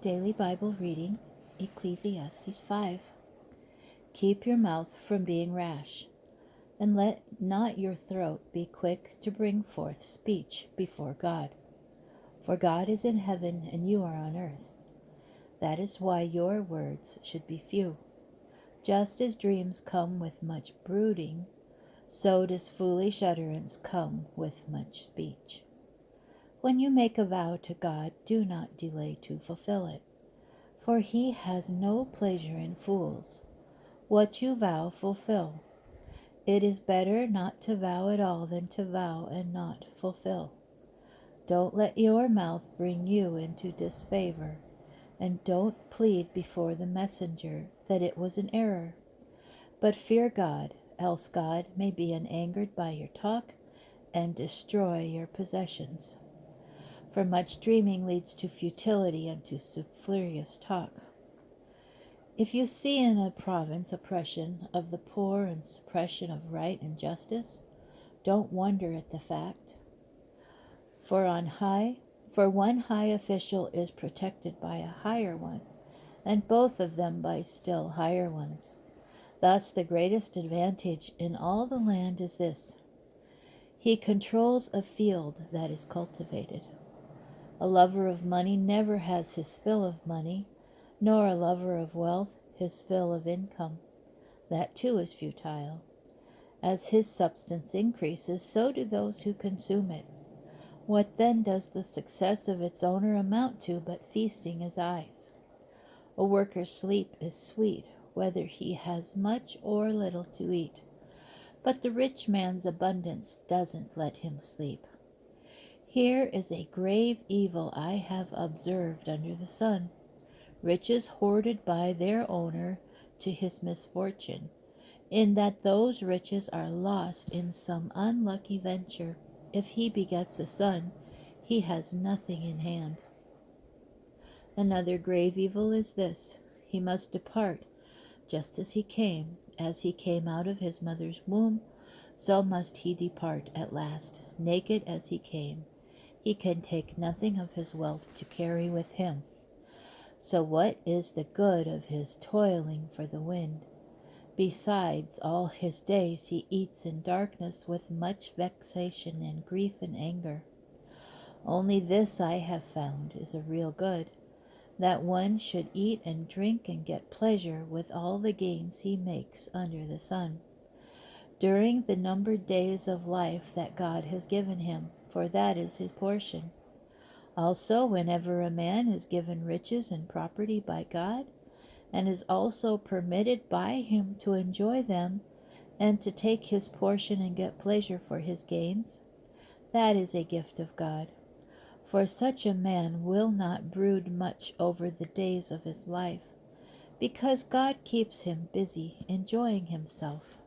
Daily Bible reading, Ecclesiastes 5. Keep your mouth from being rash, and let not your throat be quick to bring forth speech before God. For God is in heaven and you are on earth. That is why your words should be few. Just as dreams come with much brooding, so does foolish utterance come with much speech. When you make a vow to God, do not delay to fulfill it, for he has no pleasure in fools. What you vow, fulfill. It is better not to vow at all than to vow and not fulfill. Don't let your mouth bring you into disfavor, and don't plead before the messenger that it was an error. But fear God, else God may be angered by your talk and destroy your possessions. For much dreaming leads to futility and to superfluous talk. If you see in a province oppression of the poor and suppression of right and justice, don't wonder at the fact. For one high official is protected by a higher one, and both of them by still higher ones. Thus the greatest advantage in all the land is this: he controls a field that is cultivated. A lover of money never has his fill of money, nor a lover of wealth his fill of income. That too is futile. As his substance increases, so do those who consume it. What then does the success of its owner amount to but feasting his eyes? A worker's sleep is sweet, whether he has much or little to eat, but the rich man's abundance doesn't let him sleep. Here is a grave evil I have observed under the sun: riches hoarded by their owner to his misfortune, in that those riches are lost in some unlucky venture. If he begets a son, he has nothing in hand. Another grave evil is this: he must depart just as he came out of his mother's womb, so must he depart at last, naked as he came. He can take nothing of his wealth to carry with him. So what is the good of his toiling for the wind? Besides, all his days he eats in darkness with much vexation and grief and anger. Only this I have found is a real good, that one should eat and drink and get pleasure with all the gains he makes under the sun, during the numbered days of life that God has given him, for that is his portion. Also, whenever a man is given riches and property by God, and is also permitted by him to enjoy them, and to take his portion and get pleasure for his gains, that is a gift of God. For such a man will not brood much over the days of his life, because God keeps him busy enjoying himself.